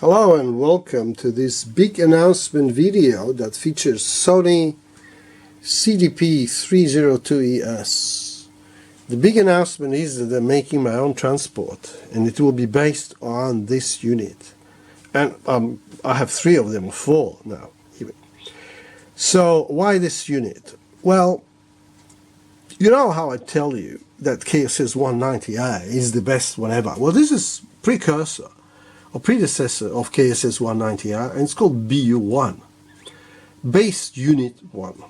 Hello and welcome to this big announcement video that features Sony CDP-302ES. The big announcement is that I'm making my own transport and it will be based on this unit. And I have 3 of them, 4 now even. So why this unit? Well, you know how I tell you that KSS-190A is the best whatever. Well, this is precursor or predecessor of KSS-190A, and it's called BU-1, Base Unit 1.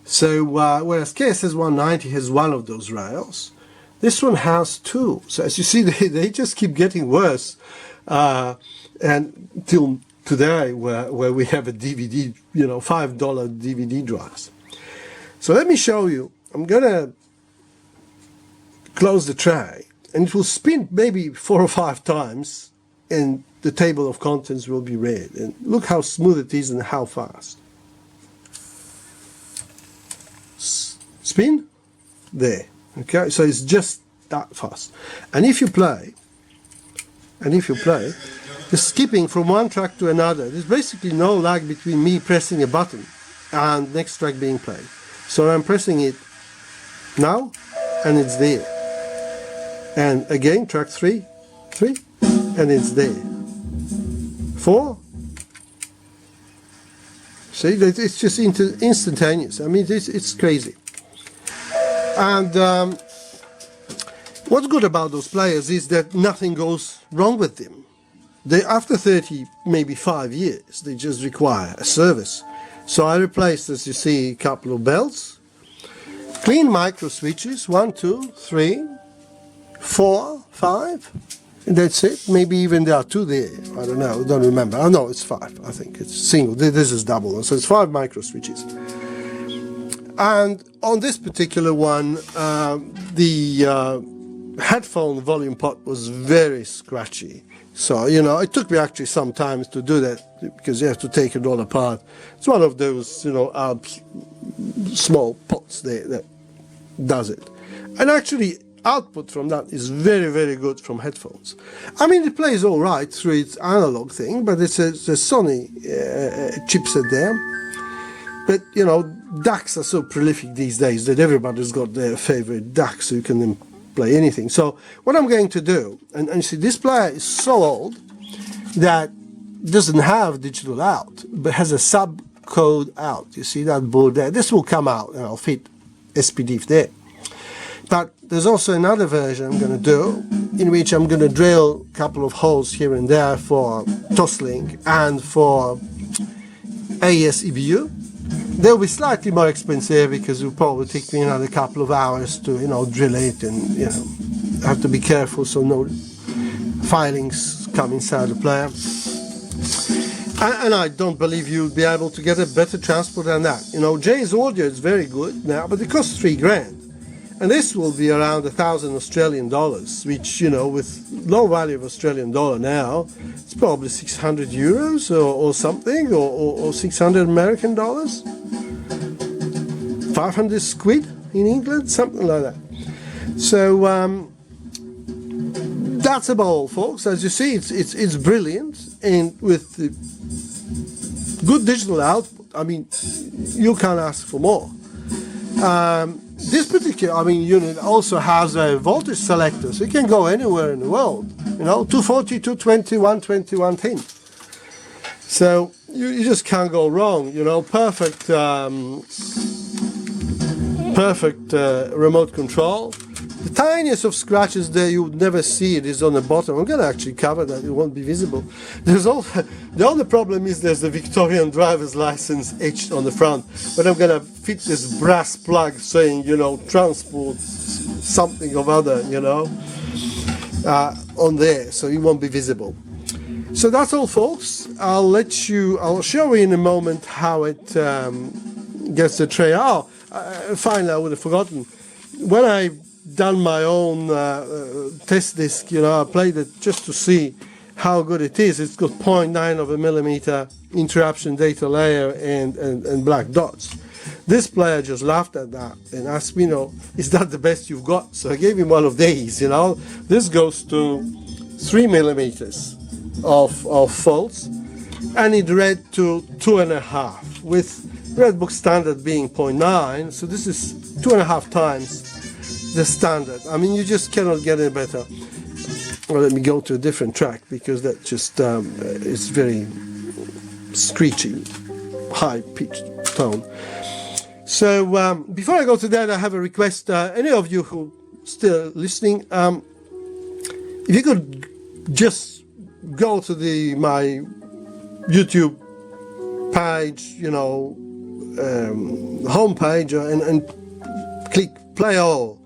So whereas KSS-190 has 1 of those rails, this one has 2. So as you see, they just keep getting worse, and till today, where we have a DVD, $5 DVD drives. So let me show you. I'm gonna close the tray, and it will spin maybe 4 or 5 times, and the table of contents will be read. And look how smooth it is and how fast. Spin there. Okay, so it's just that fast. And if you play, the skipping from one track to another, there's basically no lag between me pressing a button and next track being played. So I'm pressing it now, and it's there. And again, track 3, and it's there. 4. See, it's just instantaneous. I mean, it's crazy. And what's good about those players is that nothing goes wrong with them. After 30, maybe 5 years, they just require a service. So I replaced, as you see, a couple of belts, clean micro switches, 1, 2, 3, 4, 5. And that's it. Maybe even there are 2 there. I don't know. I don't remember. Oh no, it's 5. I think it's single. This is double. So it's 5 micro switches. And on this particular one, the headphone volume pot was very scratchy. So, it took me actually some time to do that because you have to take it all apart. It's one of those, small pots there that does it. And actually, output from that is very, very good from headphones. I mean, it plays all right through its analog thing, but it's a Sony chipset there. But, DACs are so prolific these days that everybody's got their favorite DAC, so you can then play anything. So what I'm going to do, and you see, this player is so old that doesn't have digital out, but has a sub-code out. You see that board there? This will come out and I'll fit SPDIF there. But there's also another version I'm going to do in which I'm going to drill a couple of holes here and there for Toslik and for AES EBU. They'll be slightly more expensive because it will probably take me another couple of hours to drill it, and have to be careful so no filings come inside the player. And I don't believe you'll be able to get a better transport than that. Jay-Audio is very good now, but it costs $3,000. And this will be around 1,000 Australian dollars, which, with low value of Australian dollar now, it's probably 600 euros or something, or 600 American dollars, 500 squid in England, something like that. So that's about all, folks. As you see, it's brilliant, and with the good digital output, I mean, you can't ask for more. This particular, unit also has a voltage selector, so it can go anywhere in the world. 240, 220, 120, 110. So you just can't go wrong. Perfect, perfect remote control. The tiniest of scratches there, you would never see it, is on the bottom. I'm going to actually cover that, it won't be visible. The only problem is there's the Victorian driver's license etched on the front, but I'm going to fit this brass plug saying, transport something or other, on there, so it won't be visible. So that's all, folks. I'll show you in a moment how it gets the tray. Finally, I would have forgotten. When I done my own test disc, I played it just to see how good it is. It's got 0.9 of a millimeter interruption data layer and black dots. This player just laughed at that and asked me, is that the best you've got? So I gave him one of these, This goes to 3 millimeters. of volts, and it read to 2.5, with Redbook standard being 0.9, so this is 2.5 times the standard. I mean, you just cannot get any better. Well, let me go to a different track, because that just is very screechy, high-pitched tone. So before I go to that, I have a request. Any of you who still listening, if you could just go to my YouTube page, you know, home page, and click play all,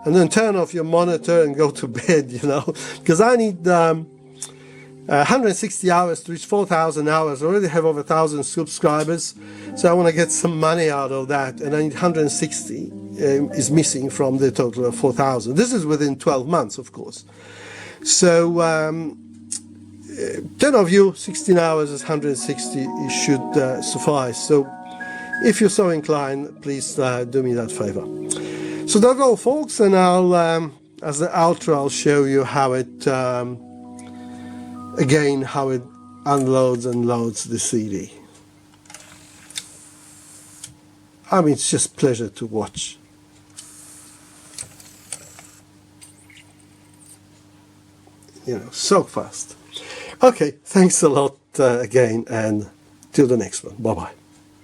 and then turn off your monitor and go to bed, you know, because I need 160 hours to reach 4,000 hours. I already have over 1,000 subscribers, so I want to get some money out of that, and I need 160 is missing from the total of 4,000. This is within 12 months, of course. So 10 of you, 16 hours is 160, it should suffice. So if you're so inclined, please do me that favor. So that's all, folks, and I'll as the outro, I'll show you how it again, how it unloads and loads the CD. I mean, it's just pleasure to watch. You know, so fast. Okay, thanks a lot again, and till the next one. Bye-bye.